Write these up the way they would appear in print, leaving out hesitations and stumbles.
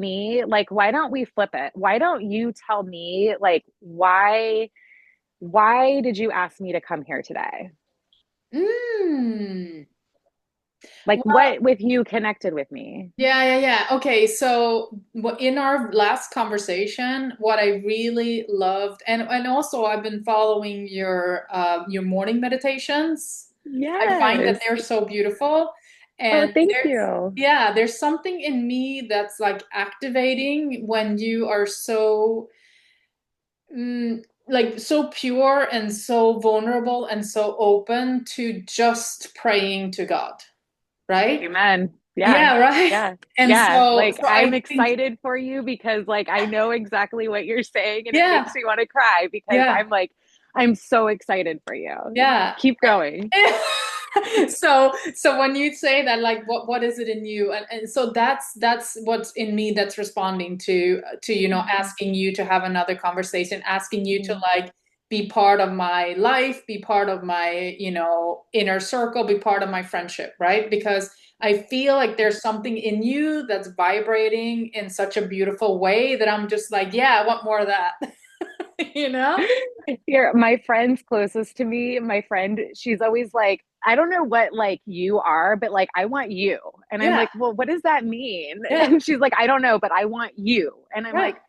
me, like, why don't we flip it? Why don't you tell me, like, why did you ask me to come here today? Mm. Like, Well, what with you connected with me? yeah. Okay, so in our last conversation, what I really loved, and also I've been following your morning meditations. I find that Yes. they're so beautiful, Oh, and thank there's you. yeah, there's something in me that's like activating when you are so like so pure and so vulnerable and so open to just praying to God, right? Amen. Yeah. Yeah, right. Yeah. And Yeah. so, Like so I'm I think, excited for you because like I know exactly what you're saying and it yeah, makes me want to cry because yeah, I'm like I'm so excited for you. yeah. Keep going. So when you say that, like, what is it in you? And so that's what's in me that's responding to Mhm. asking you to have another conversation, asking you to Mhm. like be part of my life, be part of my inner circle, be part of my friendship, right? Because I feel like there's something in you that's vibrating in such a beautiful way that I'm just like, yeah, I want more of that, you know? Here, my friends closest to me, my friend, she's always like, I don't know what like you are, but like I want you. And I'm Yeah, like, well, what does that mean? yeah, And she's like, I don't know, but I want you. And I'm right. like,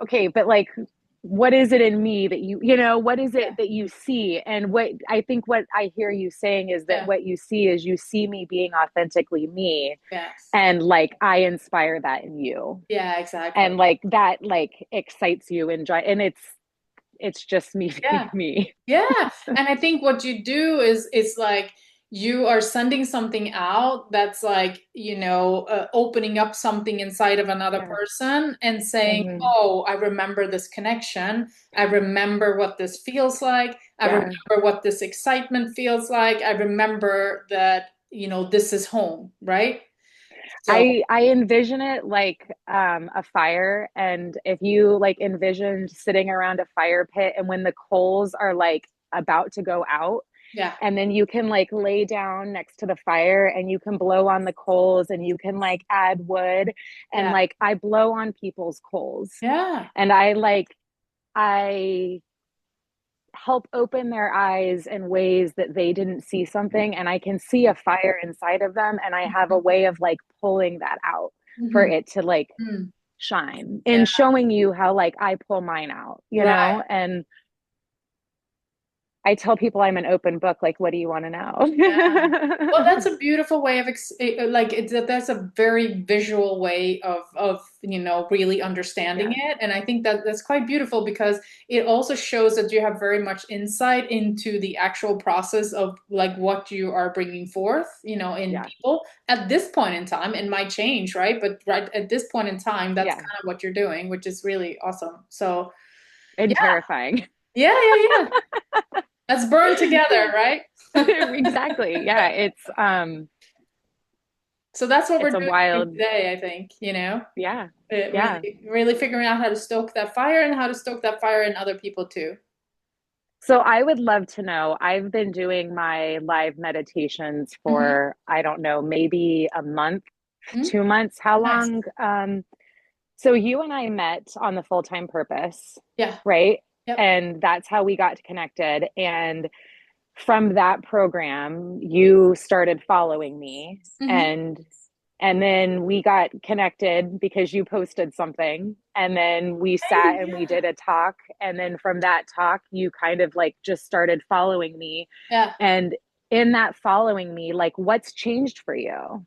okay, but like what is it in me that what is Yeah, it that you see? And what I think what I hear you saying is that yeah, what you see is you see me being authentically me yes. and like I inspire that in you. Yeah, exactly. And like that like excites you and it's just me being Yeah. me. Yeah. And I think what you do is like you are sending something out that's like, opening up something inside of another Yeah. person and saying, Mhm. "Oh, I remember this connection. I remember what this feels like. I Yeah. remember what this excitement feels like. I remember that, this is home, right?" So, I envision it like a fire, and if you like envisioned sitting around a fire pit, and when the coals are like about to go out, yeah. and then you can like lay down next to the fire and you can blow on the coals and you can like add wood, and Yeah. like I blow on people's coals, Yeah. and I help open their eyes in ways that they didn't see something, and I can see a fire inside of them, and I have a way of like pulling that out for Hmm. it to like Hmm. shine Yeah. and showing you how like I pull mine out, Right. and I tell people I'm an open book, like what do you want to Yeah. Well, know? that's a beautiful way of like that's a very visual way of really understanding Yeah, it, and I think that that's quite beautiful because it also shows that you have very much insight into the actual process of like what you are bringing forth, in yeah, people at this point in time. It might change, right? But right at this point in time, that's yeah, kind of what you're doing, which is really awesome. So and yeah, terrifying. yeah. Let's burn together, right? Exactly. Yeah, So that's what it's we're a doing wild, today, I think, yeah, yeah. really figuring out how to stoke that fire and how to stoke that fire in other people too. So I would love to know. I've been doing my live meditations Hmm. for, I don't know, maybe a month, Hmm. 2 months. How Nice. long? So you and I met on the full time purpose, Yeah. right? Yep. And that's how we got connected. And from that program, you started following me, Hmm. and then we got connected because you posted something, and then we Hey, sat and we yeah. did a talk, and then from that talk you kind of like just started following me, Yeah. and in that following me, like what's changed for you?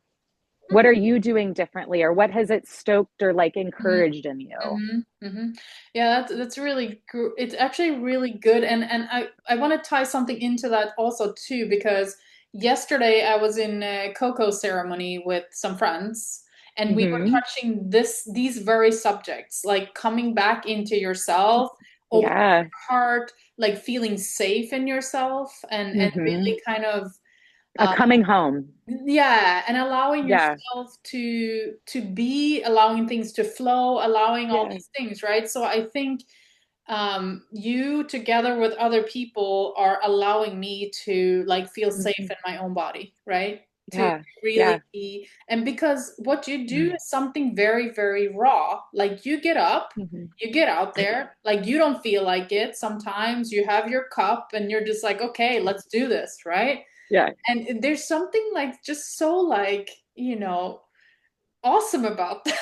What are you doing differently, or what has it stoked or like Hmm. encouraged in you? Hmm. Hmm. Yeah, that's really it's actually really good, and I want to tie something into that also too because yesterday I was in a cocoa ceremony with some friends, and we were Mm-hmm. touching these very subjects, like coming back into yourself, opening Yeah. your heart, like feeling safe in yourself, and Mm-hmm. really kind of A um, coming home. yeah, and allowing Yeah. yourself to be, allowing things to flow, allowing all Yeah. these things, right? So I think you together with other people are allowing me to like feel safe Mm-hmm. in my own body, right? to Yeah. really Yeah. be, and because what you do Mm. is something very, very raw. Like you get up, Hmm. you get out there, like you don't feel like it. Sometimes you have your cup and you're just like, okay, let's do this, right? Yeah. And there's something like just so like, awesome about that.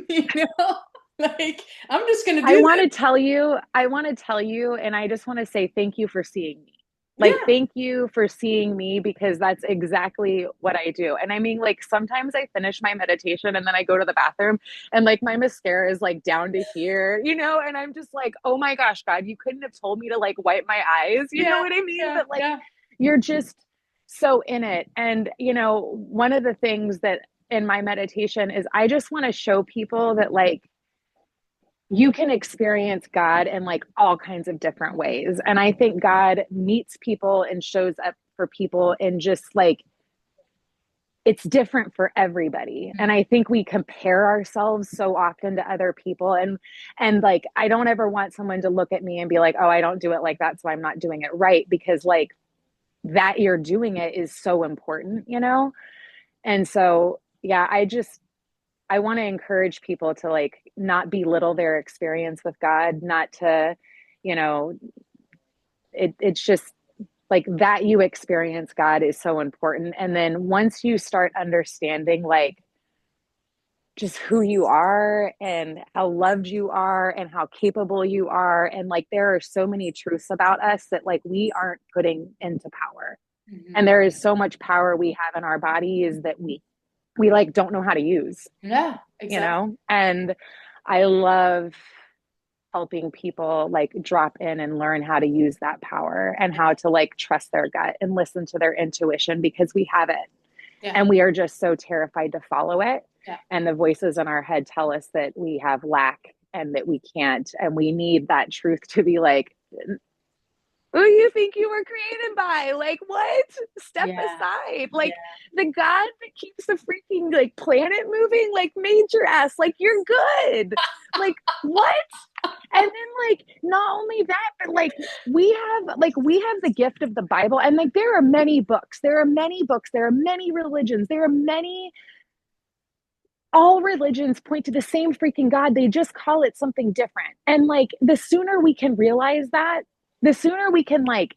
You know? Like, I'm just gonna I do want this. to tell you, I want to tell you, and I just want to say thank you for seeing me. Like, Yeah. thank you for seeing me because that's exactly what I do. And I mean, like, sometimes I finish my meditation and then I go to the bathroom and like my mascara is like down to here, and I'm just like, oh my gosh, God, you couldn't have told me to like wipe my eyes. You know Yeah. what I mean? Yeah. But like, Yeah. you're just so in it. And, one of the things that in my meditation is I just want to show people that like, you can experience God in like all kinds of different ways. And I think God meets people and shows up for people in just like it's different for everybody. And I think we compare ourselves so often to other people and like I don't ever want someone to look at me and be like, "Oh, I don't do it like that, so I'm not doing it right," because like that you're doing it is so important. And so, yeah, I want to encourage people to like not belittle their experience with God, not to, you know, it's just like that you experience God is so important. And then once you start understanding like just who you are and how loved you are and how capable you are, and like there are so many truths about us that like we aren't putting into power. And Mhm. there is so much power we have in our bodies that we like don't know how to use, Yeah, exactly. and I love helping people like drop in and learn how to use that power and how to like trust their gut and listen to their intuition because we have it Yeah. and we are just so terrified to follow it, Yeah. and the voices in our head tell us that we have lack and that we can't, and we need that truth to be like, who you think you were created by? Like, what? Step Yeah. aside. Like, Yeah. the God that keeps the freaking like planet moving, like, made your ass. Like, you're good. Like, what? And then, like, not only that, but we have the gift of the Bible, and like, there are many books. There are many books. There are many religions. There are many. All religions point to the same freaking God. They just call it something different. And like, the sooner we can realize that, the sooner we can like,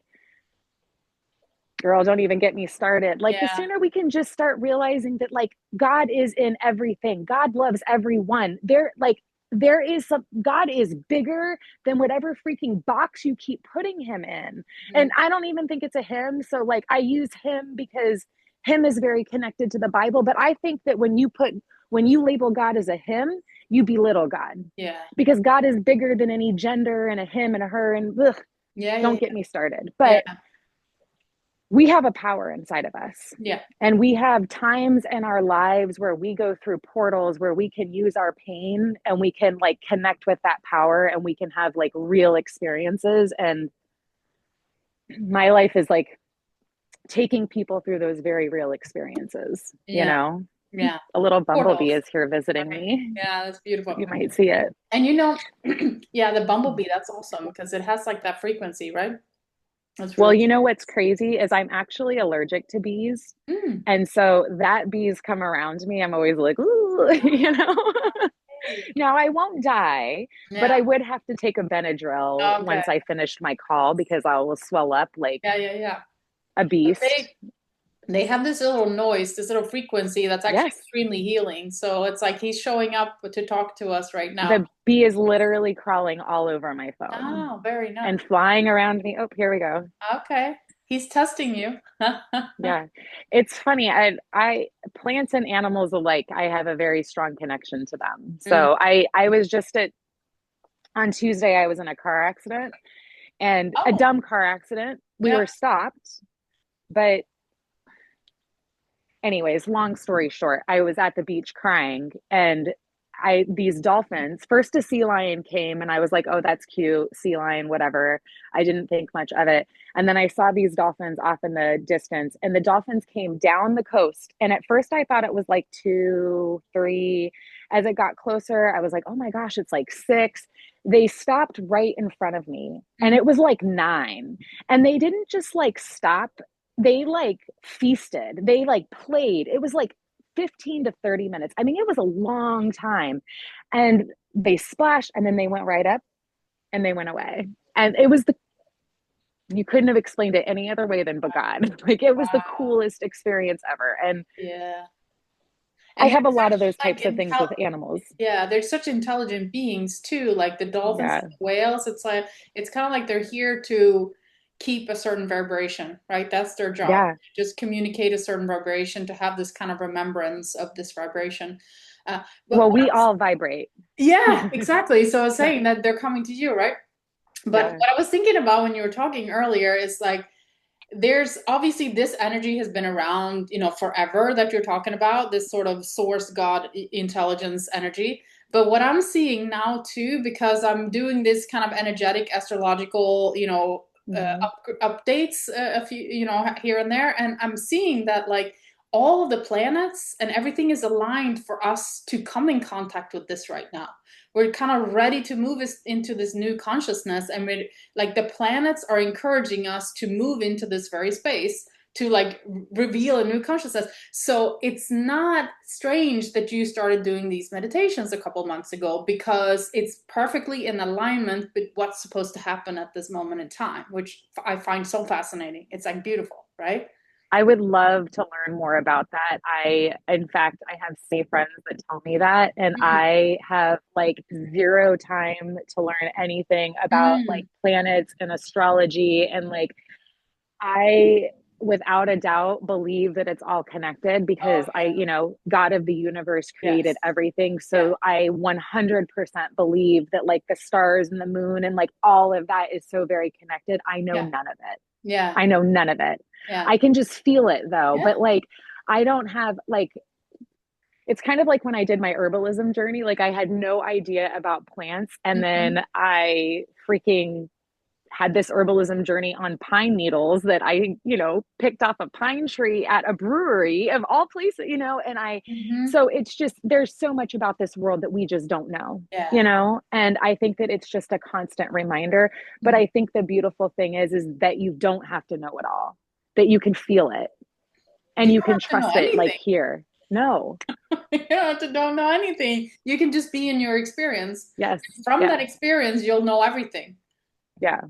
girl, don't even get me started. Like the Yeah. sooner we can just start realizing that like God is in everything. God loves everyone. There is some God is bigger than whatever freaking box you keep putting him in. Mhm. And I don't even think it's a him. So like I use him because him is very connected to the Bible. But I think that when you label God as a him, you belittle God. Yeah. Because God is bigger than any gender and a him and a her and ugh, Yeah. Yeah. don't get me started. Yeah. But we have a power inside of us. Yeah. And we have times in our lives where we go through portals where we can use our pain and we can like connect with that power and we can have like real experiences. And my life is like taking people through those very real experiences, Yeah. Yeah. A little bumblebee Portals. is here visiting Right. me. Yeah, that's beautiful. You might see it. And yeah, the bumblebee, that's awesome because it has like that frequency, right? That's Well, really what's crazy is I'm actually allergic to bees. mm. And so that bees come around me, I'm always like, ooh, Now I won't die, but Yeah. I would have to take a Benadryl Okay. once I finished my call because I will swell up like Yeah, yeah, yeah. a But beast. they have this little noise, this little frequency that's actually Yes. extremely healing. So it's like he's showing up to talk to us right now. The bee is literally crawling all over my phone Oh, very nice. and flying around me. Oh, here we go. Okay. He's testing you. Yeah. It's funny. I plants and animals alike, I have a very strong connection to them. Mm. So I was just at on Tuesday I was in a car accident, and a Oh, dumb car accident. We yeah. were stopped, but anyways, long story short, I was at the beach crying, and these dolphins, first a sea lion came and I was like, oh, that's cute, sea lion, whatever. I didn't think much of it. And then I saw these dolphins off in the distance, and the dolphins came down the coast. And at first I thought it was like two, three. As it got closer, I was like, oh my gosh, it's like six. They stopped right in front of me, and Mm. it was like nine. And they didn't just like stop they like feasted. They like played. It was like 15 to 30 minutes. I mean, it was a long time. And they splashed and then they went right up and they went away. And it was the you couldn't have explained it any other way than but God. Like it was the Wow. coolest experience ever. And Yeah. I And they're have a lot of those such like types of things with animals. yeah, they're such intelligent beings too. Like the dolphins, Yeah. and the whales, it's like it's kind of like they're here to keep a certain vibration, right? That's their job. Yeah. Just communicate a certain vibration to have this kind of remembrance of this vibration. But Well, what we I was, all vibrate. yeah, exactly. So I was Yeah. saying that they're coming to you, right? But Yeah. what I was thinking about when you were talking earlier is like there's obviously this energy has been around, forever that you're talking about, this sort of source God intelligence energy. But what I'm seeing now too, because I'm doing this kind of energetic astrological, Mm-hmm. updates a few, here and there, and I'm seeing that like all of the planets and everything is aligned for us to come in contact with this right now. We're kind of ready to move us into this new consciousness, and we're like the planets are encouraging us to move into this very space to like reveal a new consciousness. So it's not strange that you started doing these meditations a couple months ago, because it's perfectly in alignment with what's supposed to happen at this moment in time, which I find so fascinating. It's like beautiful, right? I would love to learn more about that. In fact, I have so friends that tell me that, and Mm, I have like zero time to learn anything about like mm. planets and astrology. And like, I, without a doubt, believe that it's all connected Oh because yeah. God of the universe created Yes. everything. Yeah. So I 100% believe that like the stars and the moon and like all of that is so very connected. I know Yeah. none of it. Yeah. I know none of it. Yeah. I can just feel it though. Yeah. But like, I don't have like, it's kind of like when I did my herbalism journey, like I had no idea about plants. And then Mhm. I freaking had this herbalism journey on pine needles that picked off a pine tree at a brewery of all places, Mhm. so it's just, there's so much about this world that we just don't know, Yeah. and I think that it's just a constant reminder. But Mhm. I think the beautiful thing is that you don't have to know it all, that you can feel it and You you don't can have to know trust it like anything. here. No. You don't have to don't know anything. You can just be in your experience. Yes. From Yeah. that experience, you'll know everything. Yeah.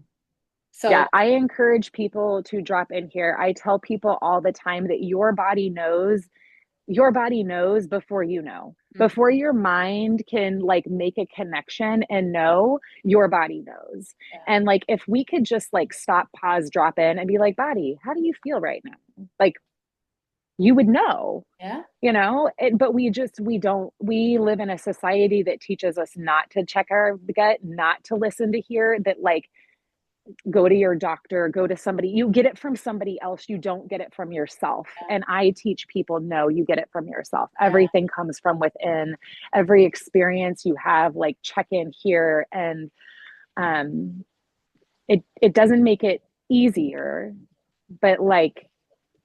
So, Yeah, I encourage people to drop in here. I tell people all the time that your body knows before you know. mhm. Before your mind can like make a connection and know, your body knows. Yeah. And like if we could just like stop, pause, drop in and be like, body, how do you feel right now? Like you would know, Yeah. but we live in a society that teaches us not to check our gut, not to listen to hear that, like go to your doctor, go to somebody. You get it from somebody else. You don't get it from yourself. And I teach people, no, you get it from yourself. Yeah. Everything comes from within. Every experience you have, like check in here. And um, it doesn't make it easier, but like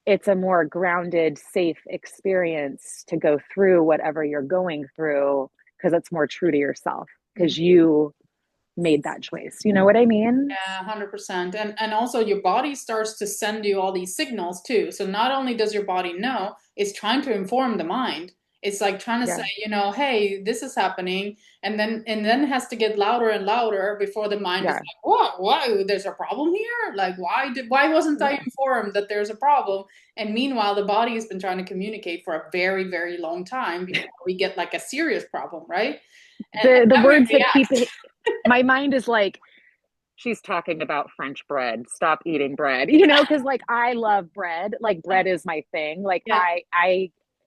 it's a more grounded, safe experience to go through whatever you're going through because it's more true to yourself Mhm. because you made that choice. You know what I mean? Yeah, 100%. And also your body starts to send you all these signals too. So not only does your body know, it's trying to inform the mind. It's like trying to say, Yeah. hey, this is happening, and then it has to get louder and louder before the mind is Yeah. like, what? Why? There's a problem here? Like why wasn't I Yeah. informed that there's a problem? And meanwhile, the body has been trying to communicate for a very, very long time before we get like a serious problem, right? And The then we words that keep react. my mind is like, she's talking about French bread. Stop eating bread. Because like I love bread. Like bread is my thing. Like Yeah.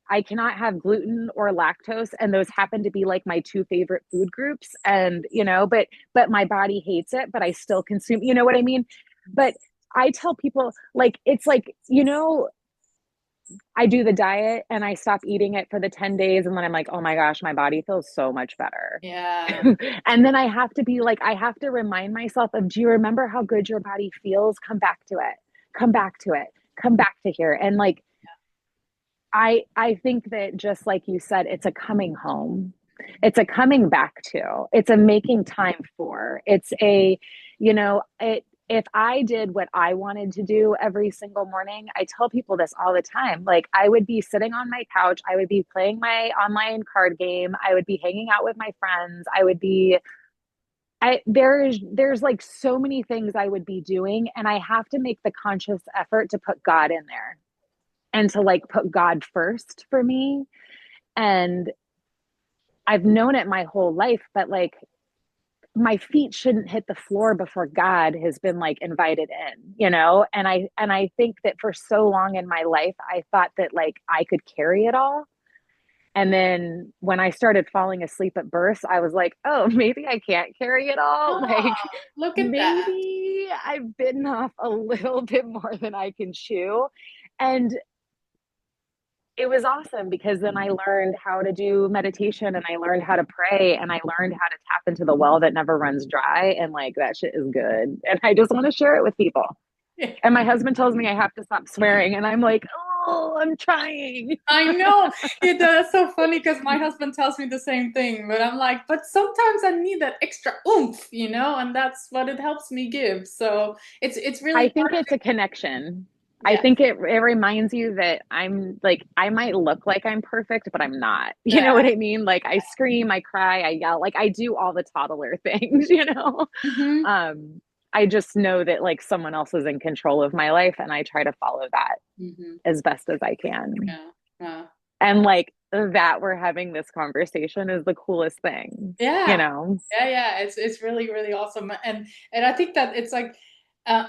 I cannot have gluten or lactose, and those happen to be like my two favorite food groups. And but my body hates it, but I still consume. You know what I mean? But I tell people like it's like I do the diet and I stop eating it for the 10 days, and then I'm like, oh my gosh, my body feels so much better. Yeah. And then I have to be like, I have to remind myself of, do you remember how good your body feels? Come back to it. Come back to it. Come back to here. And like, I think that just like you said, it's a coming home. It's a coming back to. It's a making time for. It's a, it. if I did what I wanted to do every single morning, I tell people this all the time. Like, I would be sitting on my couch, I would be playing my online card game, I would be hanging out with my friends, I would be there's like so many things I would be doing, and I have to make the conscious effort to put God in there and to like put God first for me. And I've known it my whole life, but like my feet shouldn't hit the floor before God has been like invited in, you know? And I think that for so long in my life I thought that like I could carry it all. And then when I started falling asleep at birth, I was like, oh, maybe I can't carry it all. Like Oh, look at that. maybe I've bitten off a little bit more than I can chew. And it was awesome because then I learned how to do meditation and I learned how to pray and I learned how to tap into the well that never runs dry. And like that shit is good. And I just want to share it with people. And my husband tells me I have to stop swearing. And I'm like, oh, I'm trying. I know. That's so funny because my husband tells me the same thing, but I'm like, but sometimes I need that extra oomph, and that's what it helps me give. So it's I really think hard it's to, a connection. I yeah, think it reminds you that I'm like, I might look like I'm perfect, but I'm not. You yeah. know what I mean? Like I scream, I cry, I yell, like I do all the toddler things, you know? Hmm. Um, I just know that like someone else is in control of my life and I try to follow that Hmm. as best as I can. Yeah. Yeah. And like that we're having this conversation is the coolest thing, you Yeah. know? Yeah. It's really, really awesome. And I think that it's like uh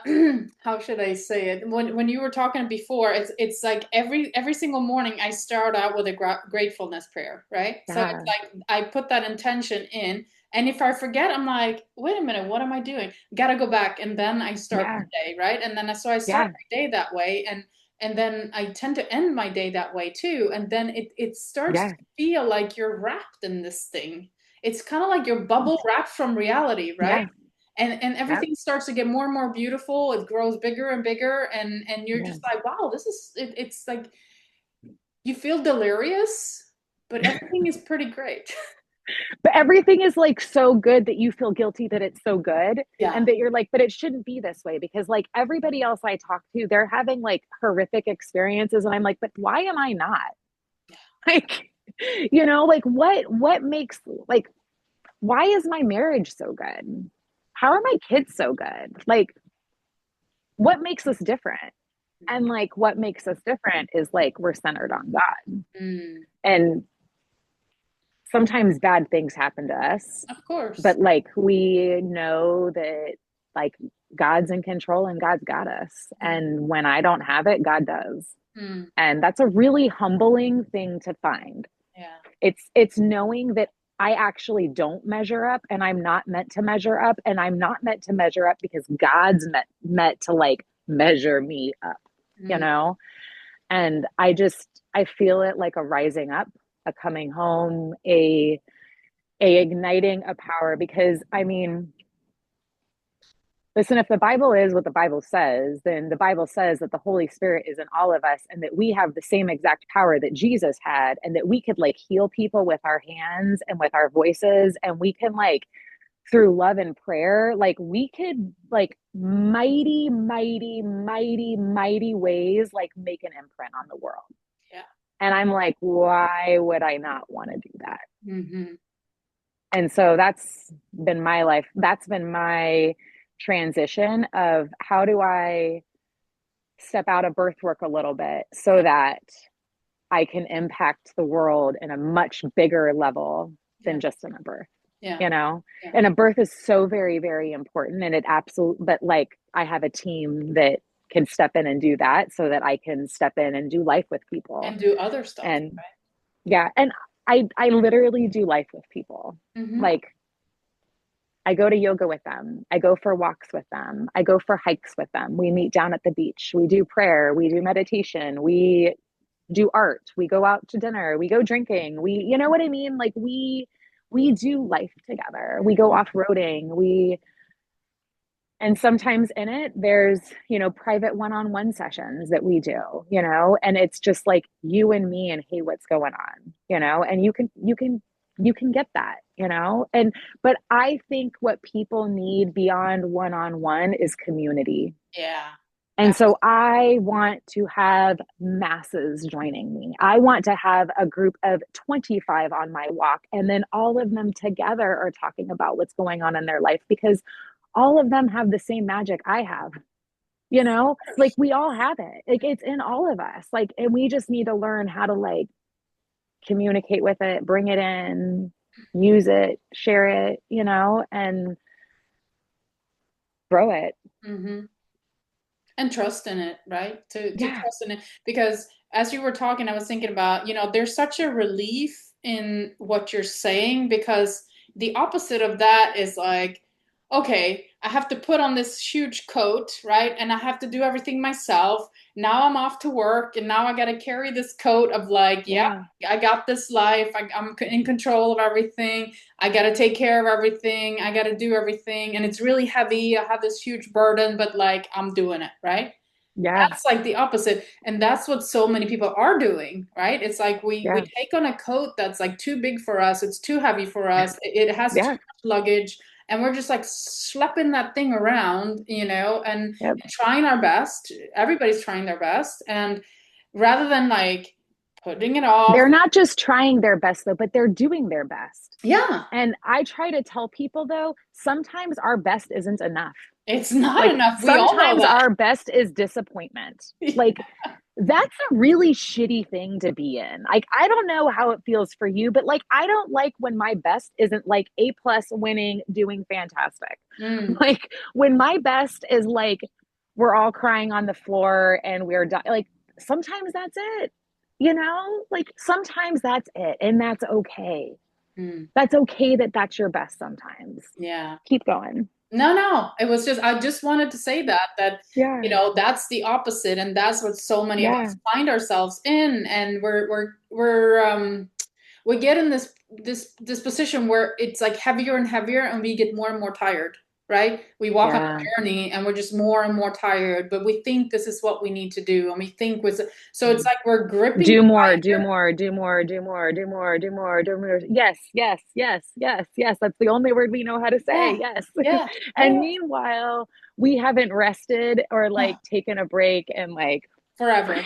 how should I say it? When you were talking before, it's like every single morning I start out with a gratefulness prayer, right? So it's Yeah, like I put that intention in, and if I forget, I'm like, wait a minute, what am I doing? Gotta go back, and then I start yeah, my day, right? And then so I start yeah, my day that way, and then I tend to end my day that way too. And then it starts yeah, to feel like you're wrapped in this thing. It's kind of like your bubble wrapped from reality, right? yeah, And yeah, everything starts to get more and more beautiful. It grows bigger and bigger, and you're yeah. just like, wow, this is it, it's like you feel delirious, but everything is pretty great. But everything is like so good that you feel guilty that it's so good Yeah. and that you're like, but it shouldn't be this way because like everybody else I talk to, they're having like horrific experiences and I'm like, but why am I not? Like, like what makes like why is my marriage so good? How are my kids so good? Like what makes us different? And like what makes us different is like we're centered on God. Mm, And sometimes bad things happen to us, of course. but like we know that like God's in control and God's got us. Mm, And when I don't have it, God does. mm, And that's a really humbling thing to find. yeah. It's knowing that I actually don't measure up and I'm not meant to measure up and I'm not meant to measure up because God's meant to like measure me up, you Mm, know? And I feel it like a rising up, a coming home, a igniting a power because I mean, listen, if the Bible is what the Bible says, then the Bible says that the Holy Spirit is in all of us and that we have the same exact power that Jesus had and that we could like heal people with our hands and with our voices and we can like through love and prayer, like we could like mighty, mighty, mighty, mighty ways like make an imprint on the world. yeah. And I'm like, why would I not want to do that? Hmm. And so that's been my life. That's been my transition of how do I step out of birth work a little bit so Yeah. that I can impact the world in a much bigger level Yeah. than just in a birth, Yeah. you know? Yeah. And a birth is so very, very important. And it absolutely, but like I have a team that can step in and do that so that I can step in and do life with people. And do other stuff, And yeah, and I literally do life with people. right? Hmm. Like I go to yoga with them. I go for walks with them. I go for hikes with them. We meet down at the beach. We do prayer. We do meditation. We do art. We go out to dinner. We go drinking. You know what I mean? Like we do life together. We go off-roading. And sometimes in it there's, private one-on-one sessions that we do, and it's just like you and me and hey, what's going on, and you can get that. And but I think what people need beyond one-on-one is community. Yeah. And so I want to have masses joining me. I want to have a group of 25 on my walk, and then all of them together are talking about what's going on in their life because all of them have the same magic I have. Like we all have it. Like it's in all of us. Like, and we just need to learn how to like communicate with it, bring it in, use it, share it, and grow it. Mm-hmm. And trust in it, right? To Yeah. trust in it. Because as you were talking, I was thinking about, there's such a relief in what you're saying because the opposite of that is like, okay, I have to put on this huge coat, right? And I have to do everything myself. Now I'm off to work and now I got to carry this coat of like, yeah, Yeah. I got this life. I'm in control of everything. I got to take care of everything. I got to do everything. And it's really heavy. I have this huge burden, but like I'm doing it, right? Yeah. That's like the opposite. And that's what so many people are doing, right? It's like we Yeah. take on a coat that's like too big for us. It's too heavy for us. It has too Yeah. much luggage. And we're just like schlepping that thing around, and Yep. trying our best. Everybody's trying their best. And rather than like putting it off, They're not just trying their best though, but they're doing their best. yeah, And I try to tell people though, sometimes our best isn't enough. it's not Like enough. We all know sometimes that. our best is disappointment. Like that's a really shitty thing to be in. Like I don't know how it feels for you, but like I don't like when my best isn't like A plus winning, doing fantastic. Mm, Like when my best is like we're all crying on the floor and like sometimes that's it. Like sometimes that's it and that's okay. mm, That's okay that that's your best sometimes. yeah. Keep going. No, no. It was just I just wanted to say that Yeah. that's the opposite, and that's what so many of Yeah. us find ourselves in, and we get in this position where it's like heavier and heavier, and we get more and more tired, right? We walk on Yeah. a journey, and we're just more and more tired, but we think this is what we need to do, and we think was so it's like we're gripping Do more, do tighter. more, do more, do more, do more, do more, do more. Yes, yes, yes, yes, yes. That's the only word we know how to say. Yeah, Yes. yeah, And yeah. meanwhile, we haven't rested or Oh, like taken a break and like, forever,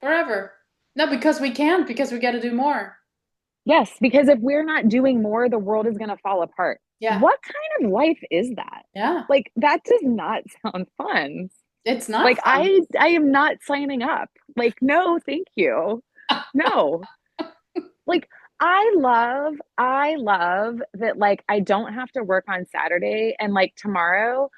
forever. No, because we can't, because we got to do more. yes, because if we're not doing more, the world is going to fall apart. Yeah. What kind of life is that? Yeah, Like, that does not sound fun. it's not Like, fun. I am not signing up. Like, no, thank you. No. Like I love that like I don't have to work on Saturday and like tomorrow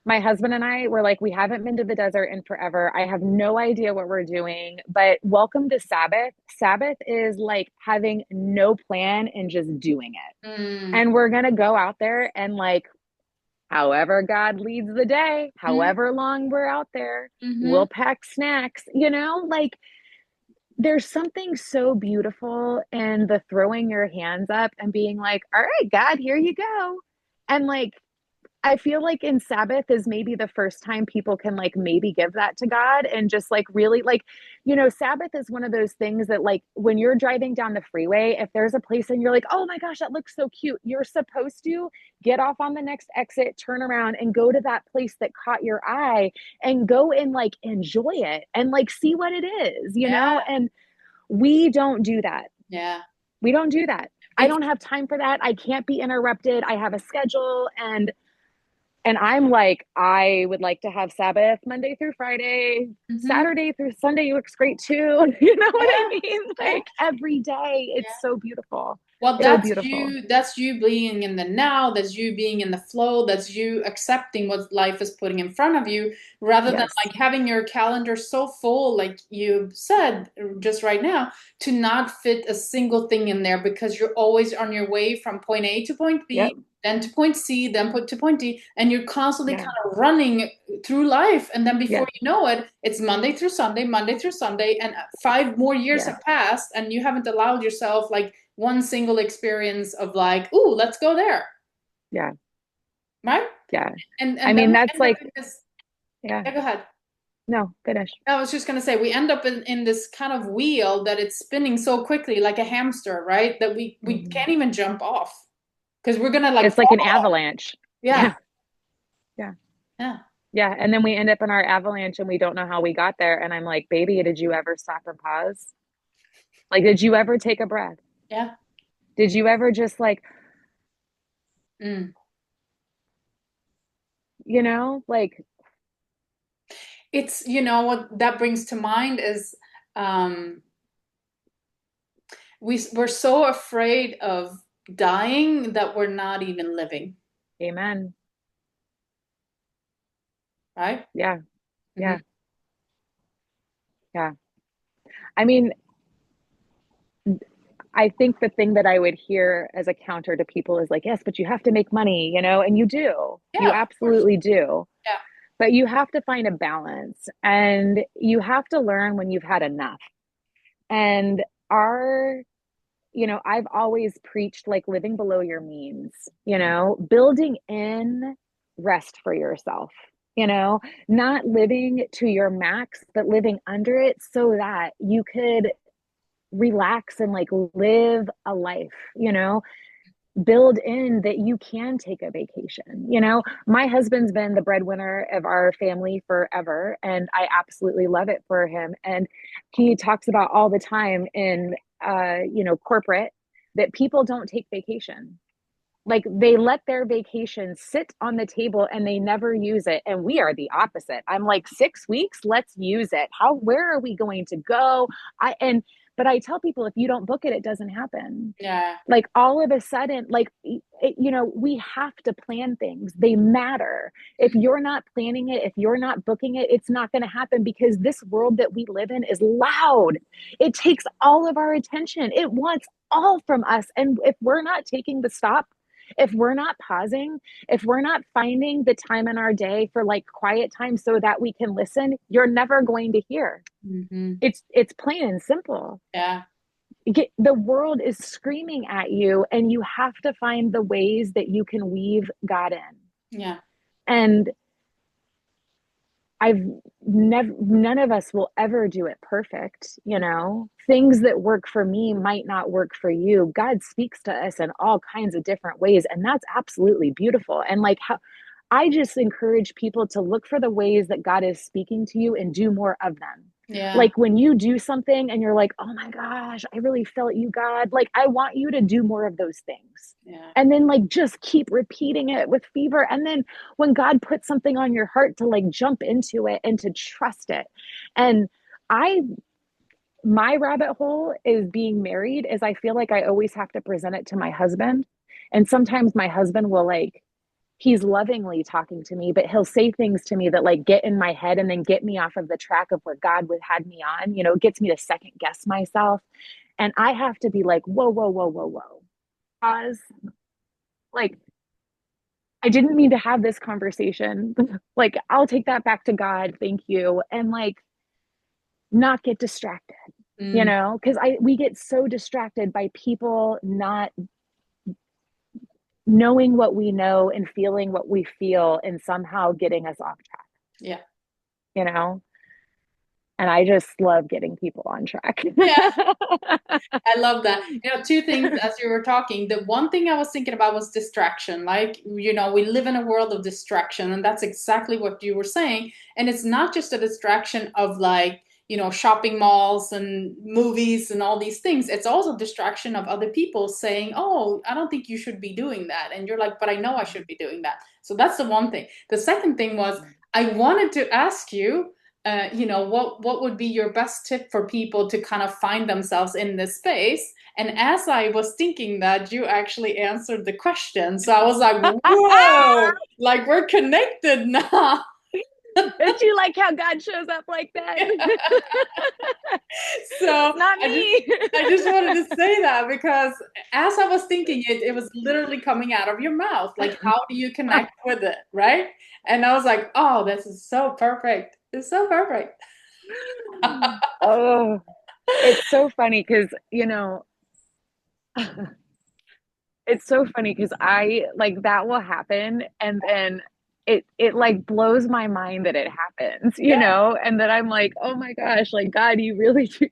my husband and I were like we haven't been to the desert in forever. I have no idea what we're doing, but welcome to Sabbath. Sabbath is like having no plan and just doing it. Mm. And we're going to go out there and like however God leads the day, Mm-hmm. however long we're out there, Mm-hmm. we'll pack snacks, like there's something so beautiful in the throwing your hands up and being like, all right, God, here you go. And like, I feel like in Sabbath is maybe the first time people can like maybe give that to God and just like really like, Sabbath is one of those things that like when you're driving down the freeway, if there's a place and you're like, oh my gosh, that looks so cute, you're supposed to get off on the next exit, turn around and go to that place that caught your eye and go and like enjoy it and like see what it is, Yeah, And we don't do that. yeah. We don't do that. I It's don't have time for that. I can't be interrupted. I have a schedule and I'm like, I would like to have Sabbath Monday through Friday, mm-hmm. Saturday through Sunday looks great too. You know what I Yeah, mean? yeah, Like every day, it's yeah. so beautiful. Well, So beautiful. that's you being in the now, that's you being in the flow, that's you accepting what life is putting in front of you, rather than Yes. like having your calendar so full, like you said just right now, to not fit a single thing in there because you're always on your way from point A to point Yep. B, then to point C, then put to point D, and you're constantly Yeah. kind of running through life. And then before Yeah. you know it, it's Monday through Sunday, and 5 more years Yeah. have passed, and you haven't allowed yourself like one single experience of like, ooh, let's go there, Yeah. right? Yeah. I And then mean, we that's end up like, in this. yeah. Yeah, go ahead. No, finish. I was just gonna say we end up in this kind of wheel that it's spinning so quickly, like a hamster, right? That we Mhm. can't even jump off. because we're gonna like It's like an fall. avalanche. Yeah, Yeah. Yeah. yeah, Yeah. And then we end up in our avalanche and we don't know how we got there. And I'm like, baby, did you ever stop and pause? Like, did you ever take a breath? yeah. Did you ever just like, Mm. like, It's, what that brings to mind is, um, we're so afraid of dying that we're not even living, amen. right? Yeah. Hmm. Yeah. Yeah. I mean, I think the thing that I would hear as a counter to people is like, yes, but you have to make money, and you do. Yeah, You of course. absolutely do. Yeah. But you have to find a balance and you have to learn when you've had enough. And our, I've always preached like living below your means, building in rest for yourself, not living to your max, but living under it so that you could relax and like live a life, build in that you can take a vacation. My husband's been the breadwinner of our family forever, and I absolutely love it for him. And he talks about all the time in, corporate, that people don't take vacation. Like they let their vacation sit on the table and they never use it. And we are the opposite. I'm like, 6 weeks, let's use it. Where are we going to go? But I tell people, if you don't book it, it doesn't happen. Yeah. Like all of a sudden, like, we have to plan things. They matter. If you're not planning it, if you're not booking it, it's not going to happen, because this world that we live in is loud. It takes all of our attention. It wants all from us. And if we're not taking the stop, if we're not pausing, if we're not finding the time in our day for like quiet time so that we can listen, you're never going to hear. Hmm. It's plain and simple. Yeah. The world is screaming at you, and you have to find the ways that you can weave God in. Yeah. And I've never, none of us will ever do it perfect. Things that work for me might not work for you. God speaks to us in all kinds of different ways, and that's absolutely beautiful. And like, how I just encourage people to look for the ways that God is speaking to you and do more of them. Yeah. Like when you do something and you're like, oh my gosh, I really felt you, God. Like, I want you to do more of those things. Yeah. And then, like, just keep repeating it with fever. And then when God puts something on your heart, to like jump into it and to trust it. And I, my rabbit hole is being married, is I feel like I always have to present it to my husband. And sometimes my husband will like, he's lovingly talking to me, but he'll say things to me that like get in my head and then get me off of the track of where God would had me on. It gets me to second guess myself. And I have to be like, whoa, whoa, whoa, whoa, whoa. Pause. Like, I didn't mean to have this conversation. Like, I'll take that back to God. Thank you. And like, not get distracted, Mm. because we get so distracted by people not knowing what we know and feeling what we feel and somehow getting us off track, Yeah. you know? And I just love getting people on track. Yeah. I love that. Two things as you were talking. The one thing I was thinking about was distraction. Like, we live in a world of distraction, and that's exactly what you were saying. And it's not just a distraction of like, shopping malls and movies and all these things. It's also distraction of other people saying, "Oh, I don't think you should be doing that." And you're like, "But I know I should be doing that." So that's the one thing. The second thing was I wanted to ask you, what would be your best tip for people to kind of find themselves in this space? And as I was thinking that, you actually answered the question. So I was like, whoa, like we're connected now. Don't you like how God shows up like that? So Not I just me. I just wanted to say that because as I was thinking it, it was literally coming out of your mouth. Like, how do you connect with it, right? And I was like, oh, this is so perfect. It's so perfect. Oh, it's so funny because, it's so funny because I like that will happen. And then it like blows my mind that it happens, Yeah, and that I'm like, oh my gosh, like God, you really do,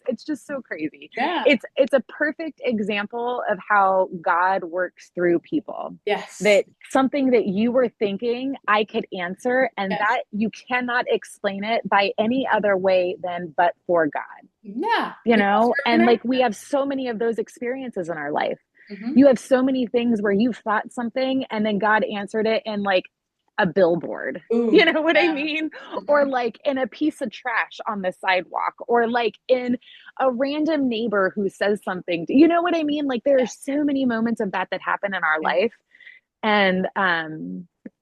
it's just so crazy. yeah, It's a perfect example of how God works through people. yes, That something that you were thinking I could answer, and yes, that you cannot explain it by any other way than but for God, yeah, because we're and like we connected. have so many of those experiences in our life. Hmm. You have so many things where you thought something and then God answered it in like a billboard. You Ooh, know what I yeah. mean? Or Hmm. like in a piece of trash on the sidewalk, or like in a random neighbor who says something. You know what I mean? Like there are Yeah, so many moments of that that happen in our yeah. life. And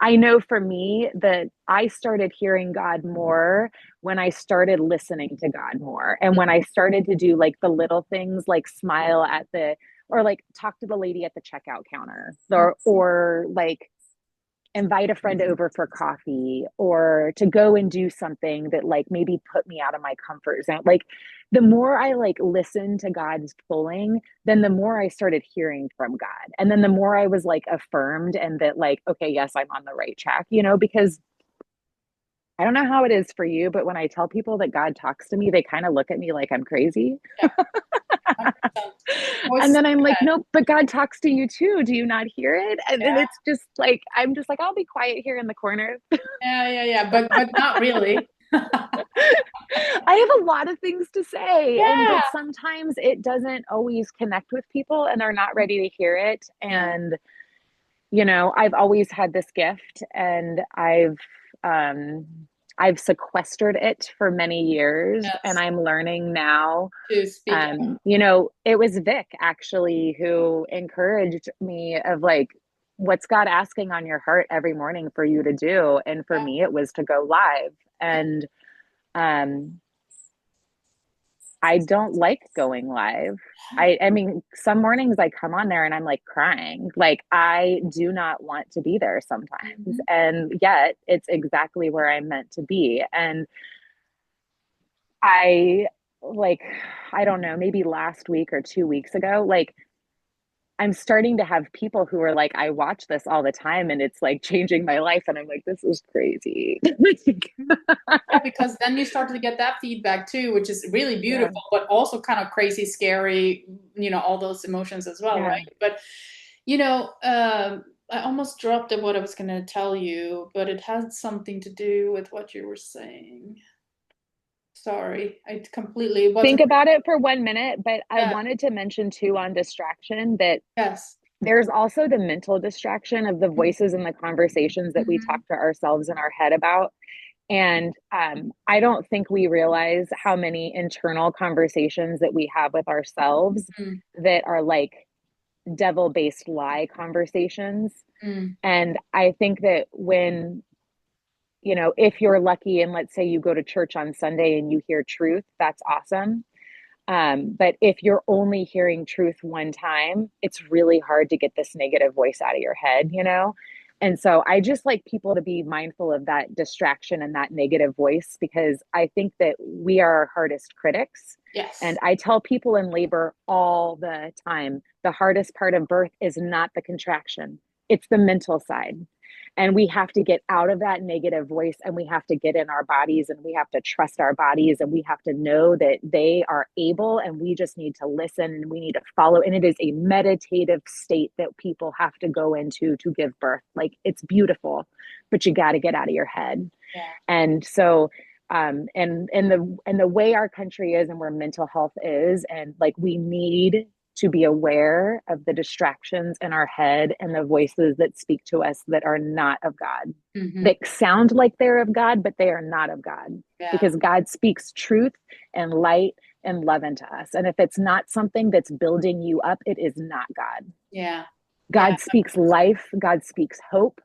I know for me that I started hearing God more when I started listening to God more. And when I started to do like the little things like smile at the, or like talk to the lady at the checkout counter, or like invite a friend over for coffee, or to go and do something that like maybe put me out of my comfort zone. Like the more I like listened to God's pulling, then the more I started hearing from God. And then the more I was like affirmed, and that like, okay, yes, I'm on the right track, because I don't know how it is for you, but when I tell people that God talks to me, they kind of look at me like I'm crazy. Yeah, 100%. And Voices then in I'm your like, head. no, but God talks to you too. Do you not hear it? And then Yeah, it's just like, I'm just like, I'll be quiet here in the corner. yeah, yeah, yeah. But not really. I have a lot of things to say, and Yeah. that sometimes it doesn't always connect with people and they're not ready to hear it. Yeah. And, I've always had this gift, and um, I've sequestered it for many years, and Yes. I'm learning now. To speak out. It was Vic actually who encouraged me of like, what's God asking on your heart every morning for you to do? And for Yeah. me, it was to go live. And um, I don't like going live. I mean, some mornings I come on there and I'm like crying. Like I do not want to be there sometimes. Mhm. And yet it's exactly where I'm meant to be. And I like, I don't know, maybe last week or 2 weeks ago, like I'm starting to have people who are like, I watch this all the time and it's like changing my life. And I'm like, this is crazy. Yeah, because then you start to get that feedback too, which is really Yeah. beautiful, but also kind of crazy, scary, all those emotions as well, Yeah. right? But, I almost dropped at what I was going to tell you, but it had something to do with what you were saying. Sorry, I completely Think wasn't. about it for 1 minute, but I Yeah, wanted to mention too on distraction that yes. there's also the mental distraction of the voices and the conversations that we Mm-hmm. talk to ourselves in our head about. And I don't think we realize how many internal conversations that we have with ourselves Mm-hmm. that are like devil based lie conversations. Mm-hmm. And I think that if you're lucky and let's say you go to church on Sunday and you hear truth, that's awesome. But if you're only hearing truth one time, it's really hard to get this negative voice out of your head. And so I just like people to be mindful of that distraction and that negative voice, because I think that we are our hardest critics. And Yes. I tell people in labor all the time, the hardest part of birth is not the contraction, it's the mental side. And we have to get out of that negative voice, and we have to get in our bodies, and we have to trust our bodies, and we have to know that they are able, and we just need to listen and we need to follow. And it is a meditative state that people have to go into to give birth. Like it's beautiful, but you got to get out of your head. Yeah. And so and the way our country is and where mental health is, and like we need to be aware of the distractions in our head and the voices that speak to us that are not of God, Mm-hmm. that sound like they're of God, but they are not of God, Yeah. because God speaks truth and light and love into us. And if it's not something that's building you up, it is not God. Yeah. Yeah. God speaks life, God speaks hope.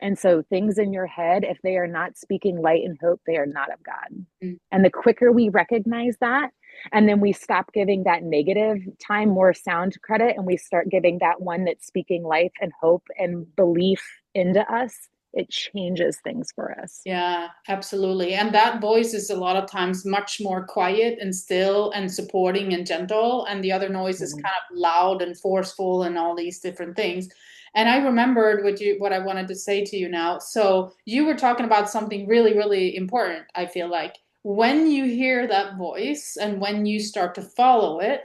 And so things in your head, if they are not speaking light and hope, they are not of God. Mm. And the quicker we recognize that, and then we stop giving that negative time more sound credit, and we start giving that one that's speaking life and hope and belief into us, it changes things for us. Yeah, absolutely. And that voice is a lot of times much more quiet and still and supporting and gentle. And the other noise is Mhm. kind of loud and forceful and all these different things. And I remembered what I wanted to say to you now. So you were talking about something really, really important, I feel like. When you hear that voice and when you start to follow it,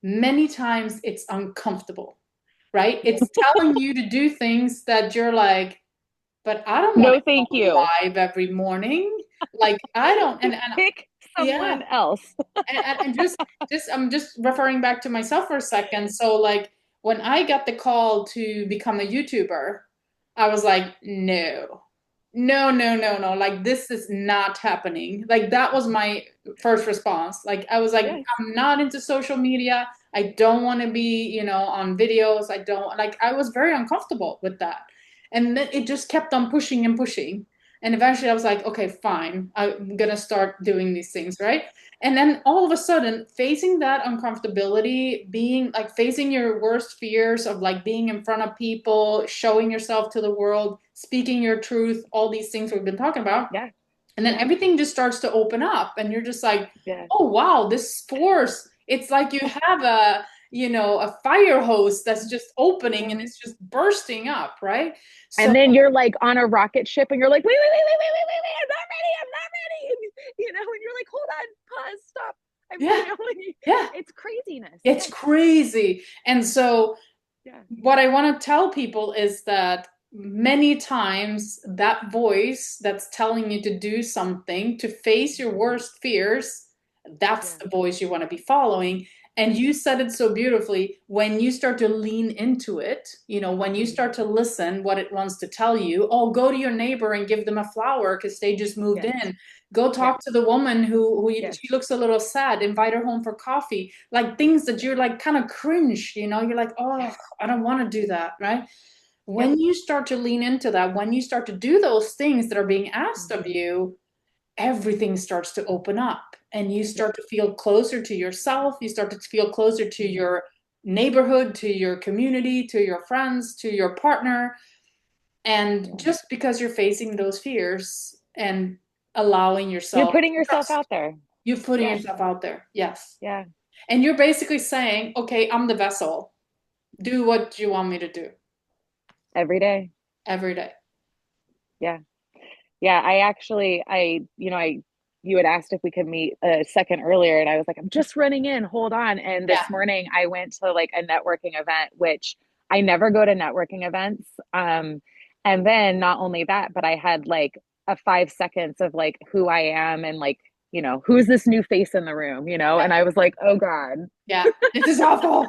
many times it's uncomfortable, right? It's telling you to do things that you're like, but I don't want No, to thank go you. live every morning. Like I don't, and Pick yeah, someone else. and just I'm just referring back to myself for a second. So like when I got the call to become a YouTuber, I was like, no, no, no, no, no. Like this is not happening. Like that was my first response. Like I was like, Yes. I'm not into social media. I don't want to be, on videos. I don't like I was very uncomfortable with that. And then it just kept on pushing and pushing. And eventually I was like, okay, fine. I'm gonna start doing these things, right? And then all of a sudden, facing that uncomfortability, being like facing your worst fears of like being in front of people, showing yourself to the world, speaking your truth, all these things we've been talking about. Yeah. And then Yeah. everything just starts to open up, and you're just like, Yeah. oh, wow, this force. It's like you have a fire hose that's just opening and Mhm. it's just bursting up, right? So, And then you're like on a rocket ship and you're like, wait, wait, wait, wait, wait, wait, wait, wait, I'm not ready. I'm not ready. And you're like, hold on, pause, stop. yeah, yeah, It's craziness. it's Yes. crazy. And so, Yeah. what I want to tell people is that many times that voice that's telling you to do something, to face your worst fears, that's Yeah. the voice you want to be following. And Yes. you said it so beautifully. When you start to lean into it, when you start Mhm. to listen what it wants to tell you, oh, go to your neighbor and give them a flower because they just moved Yes. in. Go Yes. talk to the woman Yes. she looks a little sad. Invite her home for coffee. Like things that you're like kind of cringe. You're like, oh, Yes. I don't want to do that, right? Yep. When you start to lean into that, when you start to do those things that are being asked of Mhm. you, everything starts to open up and you Yep. start to feel closer to yourself. You start to feel closer to Mhm. your neighborhood, to your community, to your friends, to your partner. And Yeah. just because you're facing those fears and allowing You're yourself putting to yourself trust, out there. you're putting Yeah. yourself out there. Yes. Yeah. And you're basically saying, okay, I'm the vessel. Do what you want me to do Every day. every day. Yeah. Yeah, you had asked if we could meet a second earlier, and I was like, I'm just running in, hold on. And Yeah. this morning I went to like a networking event, which I never go to networking events. And then not only that, but I had like a 5 seconds of like who I am and like, who's this new face in the room, Yeah. and I was like, oh God. Yeah. This is awful.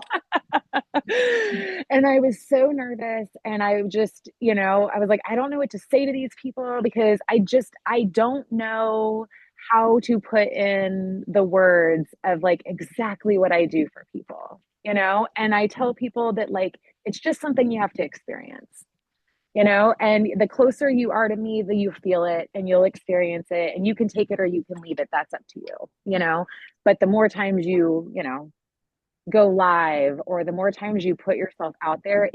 And I was so nervous. And I just, I was like, I don't know what to say to these people because I don't know how to put in the words of like exactly what I do for people. And I tell people that like, it's just something you have to experience. And the closer you are to me, the you feel it and you'll experience it and you can take it or you can leave it. That's up to you. But the more times you go live or the more times you put yourself out there,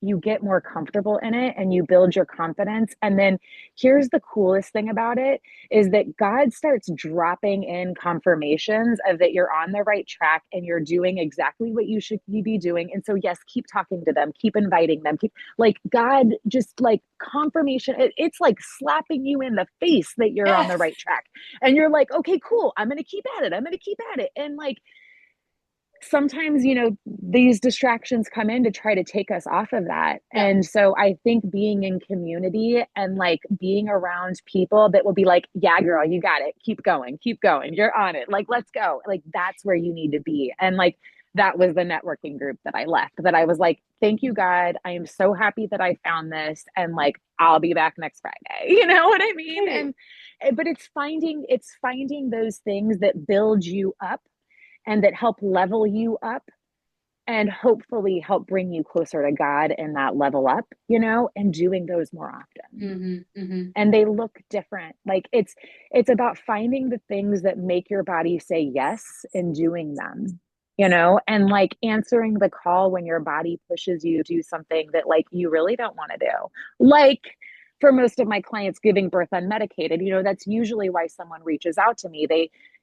you get more comfortable in it and you build your confidence. And then here's the coolest thing about it is that God starts dropping in confirmations of that you're on the right track and you're doing exactly what you should be doing. And so yes, keep talking to them, keep inviting them, keep like God just like confirmation. It's like slapping you in the face that you're on the Yes. right track. And you're like, okay, cool. I'm going to keep at it. I'm going to keep at it. And like sometimes these distractions come in to try to take us off of that. Yeah. And so I think being in community and like being around people that will be like, yeah girl, you got it, keep going, you're on it, like let's go, like that's where you need to be. And like that was the networking group that I left, that I was like, thank you God, I am so happy that I found this, and like I'll be back next Friday. You know what I mean? Hey. And but it's finding those things that build you up and that help level you up and hopefully help bring you closer to God and that level up, and doing those more often. Mm-hmm. Mm-hmm. And they look different. Like it's about finding the things that make your body say yes and doing them, and like answering the call when your body pushes you to do something that like you really don't want to do. Like for most of my clients, giving birth unmedicated, that's usually why someone reaches out to me.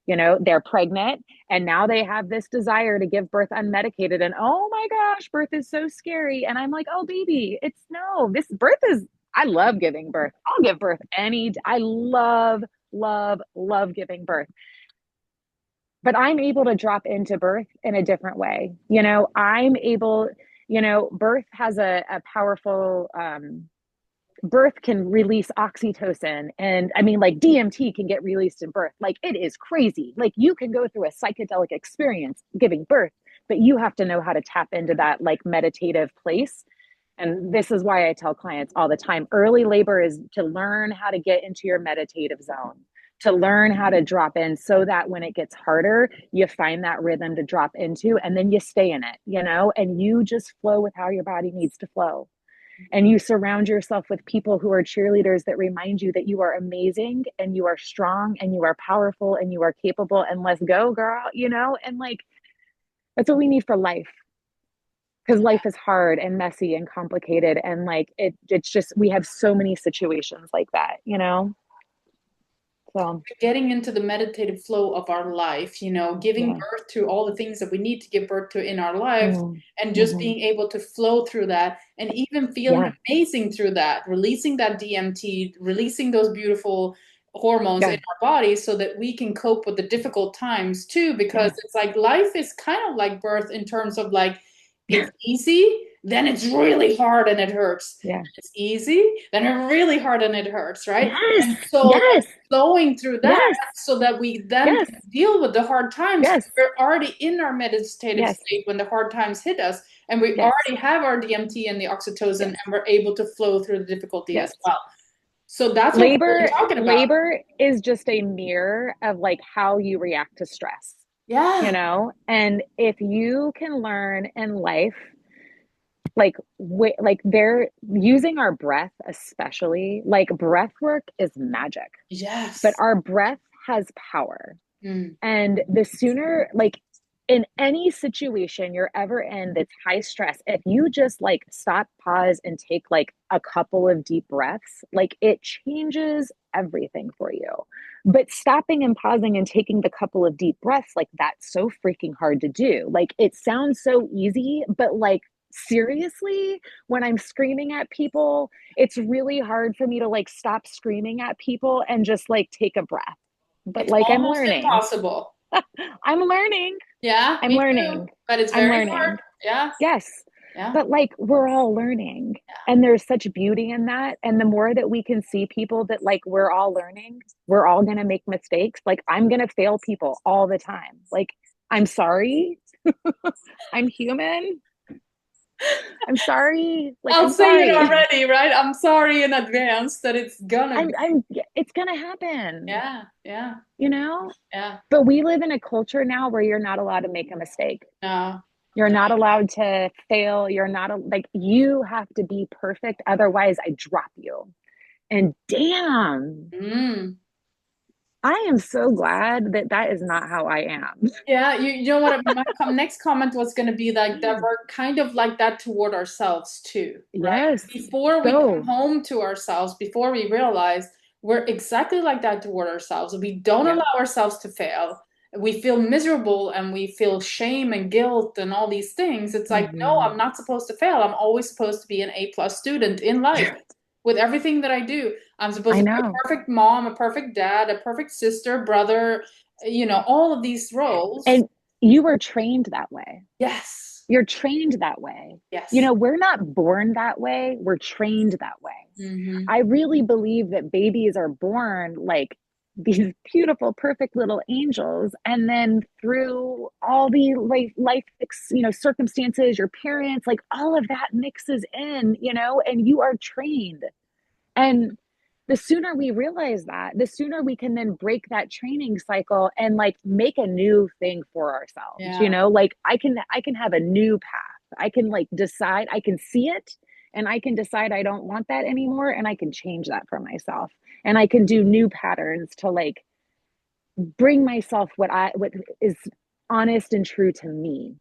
they're pregnant and now they have this desire to give birth unmedicated. And oh my gosh, birth is so scary. And I'm like, oh, baby, it's no, this birth is, I love giving birth. I'll give birth I love, love, love giving birth. But I'm able to drop into birth in a different way. I'm able, birth has a powerful, birth can release oxytocin, and I mean, like, DMT can get released in birth. Like, it is crazy. Like, you can go through a psychedelic experience giving birth, but you have to know how to tap into that like meditative place. And this is why I tell clients all the time, early labor is to learn how to get into your meditative zone, to learn how to drop in, so that when it gets harder, you find that rhythm to drop into, and then you stay in it, and you just flow with how your body needs to flow. And you surround yourself with people who are cheerleaders that remind you that you are amazing and you are strong and you are powerful and you are capable, and let's go, girl, and like, that's what we need for life, because life is hard and messy and complicated, and like it's just, we have so many situations like that. So Getting into the meditative flow of our life, giving yeah. birth to all the things that we need to give birth to in our life, and just Mm-hmm. being able to flow through that and even feeling Yeah. amazing through that, releasing that DMT, releasing those beautiful hormones in Yeah. our bodies so that we can cope with the difficult times too, because Yeah. it's like life is kind of like birth in terms of like Yeah. it's easy, then it's really hard and it hurts. Yeah. It's easy, then it's really hard and it hurts, right? Yes. And so Yes. flowing through that Yes. so that we then Yes. can deal with the hard times. Yes. We're already in our meditative Yes. state when the hard times hit us, and we Yes. already have our DMT and the oxytocin, and Yes. we're able to flow through the difficulty as Yes. well. So that's what we're really labor talking about. labor is just a mirror of like how you react to stress, Yeah. and if you can learn in life, like they're using our breath, especially, like, breath work is magic, but Yes. our breath has power. Mm. And the sooner, like, in any situation you're ever in that's high stress, if you just like stop, pause, and take like a couple of deep breaths, like, it changes everything for you. But stopping and pausing and taking the couple of deep breaths, like, that's so freaking hard to do. Like, it sounds so easy, but like, seriously, when I'm screaming at people, it's really hard for me to like stop screaming at people and just like take a breath. But It's like, I'm almost learning. impossible. I'm learning. Yeah, I'm me too. learning. But it's I'm very hard. learning. Yeah. Yes. Yeah. But like, we're all learning. And there's such beauty in that. And the more that we can see people that like, we're all learning, we're all going to make mistakes. Like, I'm going to fail people all the time. Like, I'm sorry. I'm human. I'm sorry. Like, I'll I'm say it sorry. already, right? I'm sorry in advance that it's gonna be. It's going to happen, Yeah, yeah, you know? yeah. But we live in a culture now where you're not allowed to make a mistake. No, You're no. not allowed to fail. You're not like, you have to be perfect. Otherwise, I drop you. And damn, Mm. I am so glad that that is not how I am. Yeah, you know what? My next comment was going to be like that we're kind of like that toward ourselves too, right? Yes. Before we come So, home to ourselves, before we realize we're exactly like that toward ourselves. We don't yeah. allow ourselves to fail. We feel miserable and we feel shame and guilt and all these things. It's like, no, Mm-hmm. I'm not supposed to fail. I'm always supposed to be an A+ student in life with everything that I do. I'm supposed I to be know. a perfect mom, a perfect dad, a perfect sister, brother, all of these roles. And you were trained that way. Yes. You're trained that way. Yes. We're not born that way. We're trained that way. Hmm. I really believe that babies are born like these beautiful, perfect little angels. And then through all the life, circumstances, your parents, like, all of that mixes in, and you are trained. And the sooner we realize that, the sooner we can then break that training cycle and like make a new thing for ourselves. Yeah. Like, I can have a new path. I can like decide, I can see it, and I can decide I don't want that anymore, and I can change that for myself. And I can do new patterns to like bring myself what is honest and true to me,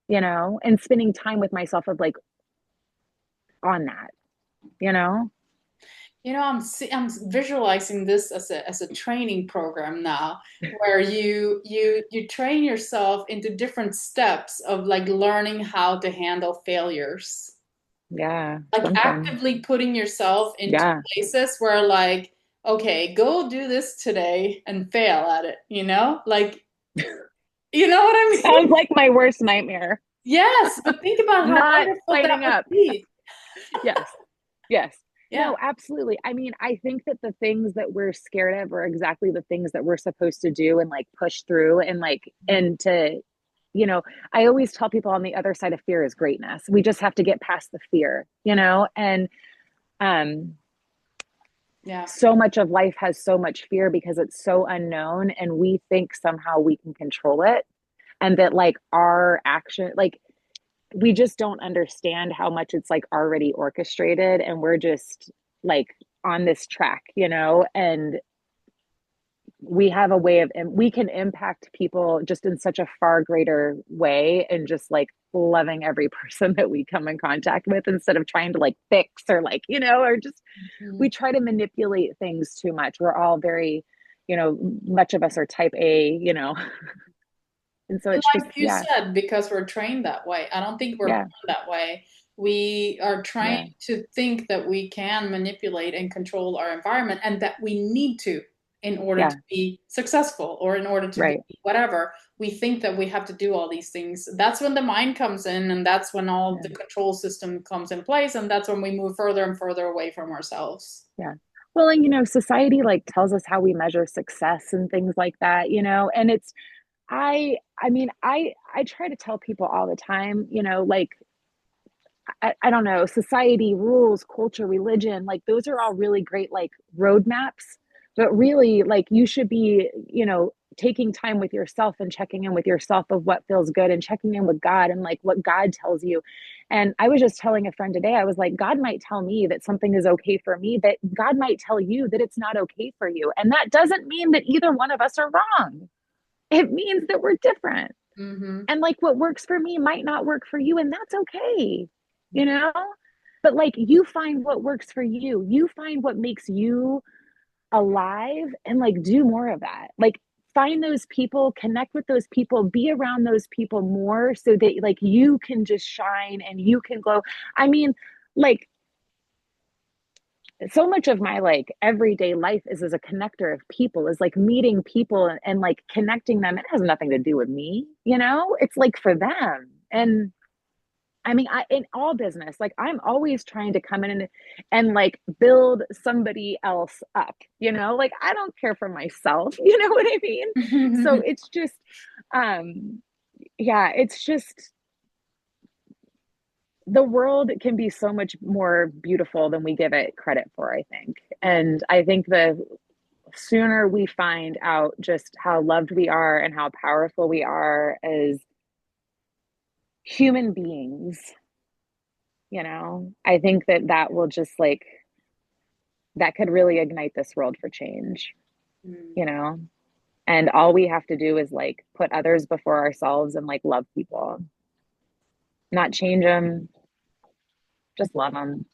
and spending time with myself of like on that, you know? I'm visualizing this as a training program now, where you train yourself into different steps of like learning how to handle failures, Yeah, like something. actively putting yourself into Yeah. places where like, okay, go do this today and fail at it, like, you know what I mean? Sounds like my worst nightmare. Yes, but think about how Not wonderful that signing would up. be. Yes. Yes. Yeah. No, absolutely. I mean, I think that the things that we're scared of are exactly the things that we're supposed to do and like push through and like, and to, you know, I always tell people on the other side of fear is greatness. We just have to get past the fear, and um Yeah. so much of life has so much fear because it's so unknown and we think somehow we can control it and that like our action like we just don't understand how much it's like already orchestrated and we're just like on this track, and we have a way of and we can impact people just in such a far greater way and just like loving every person that we come in contact with instead of trying to like fix or like or just we Mhm. try to manipulate things too much. We're all very, much of us are type A, and so And it's just like you yeah, said, because we're trained that way, I don't think we're born yeah, that way. We are trained yeah, to think that we can manipulate and control our environment and that we need to in order to yeah, be successful or in order to do right, whatever. We think that we have to do all these things. That's when the mind comes in, and that's when all yeah, the control system comes in place, and that's when we move further and further away from ourselves. yeah. Well, and society like tells us how we measure success and things like that, and it's I mean, I try to tell people all the time, like I don't know, society, rules, culture, religion, like those are all really great like roadmaps, but really like you should be, taking time with yourself and checking in with yourself of what feels good and checking in with God and like what God tells you. And I was just telling a friend today, I was like, God might tell me that something is okay for me, but God might tell you that it's not okay for you. And that doesn't mean that either one of us are wrong. It means that we're different. Mm-hmm. And like what works for me might not work for you, and that's okay, you know? But like you find what works for you, you find what makes you alive, and like do more of that. Like find those people, connect with those people, be around those people more so that like you can just shine and you can glow. I mean, like so much of my like everyday life is as a connector of people, is like meeting people and like connecting them. It has nothing to do with me, it's like for them. And I mean, in all business, like I'm always trying to come in and like build somebody else up, like I don't care for myself, you know what I mean? So it's just, um, yeah, it's just the world can be so much more beautiful than we give it credit for, I think. Yeah. And I think the sooner we find out just how loved we are and how powerful we are as human beings, I think that that will just like, that could really ignite this world for change, Mm. you know? And all we have to do is like put others before ourselves and like love people, not change them, just love them.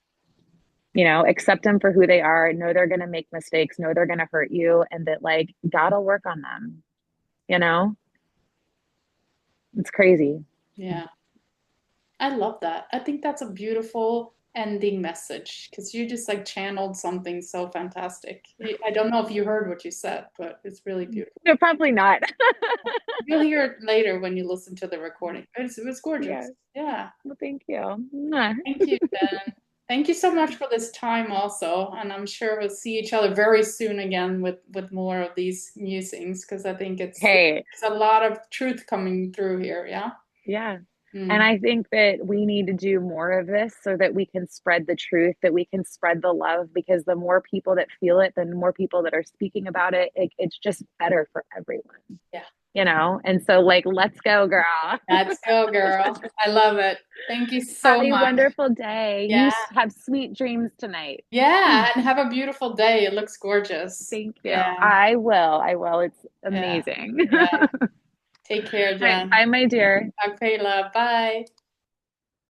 Accept them for who they are, know they're going to make mistakes, know they're going to hurt you, and that like God will work on them. You know, it's crazy. Yeah. I love that. I think that's a beautiful ending message because you just like channeled something so fantastic. I don't know if you heard what you said, but it's really beautiful. No, probably not. You'll hear it later when you listen to the recording. It's Yeah. gorgeous. Yeah. Well, thank you. Mwah. Thank you, Jen. Thank you so much for this time also. And I'm sure we'll see each other very soon again with more of these musings because I think Hey, it's a lot of truth coming through here. Yeah. yeah. And Mm. I think that we need to do more of this so that we can spread the truth, that we can spread the love, because the more people that feel it, the more people that are speaking about it, it's just better for everyone, Yeah. And so, like, let's go, girl. Let's go, girl. I love it. Thank you Have so a much. wonderful day. Yeah. Have sweet dreams tonight. Yeah. And have a beautiful day. It looks gorgeous. Thank you. Yeah. I will. I will. It's Yeah. amazing. Yeah. All Take care, right. Jen. Bye, my dear. Okay, love. Bye.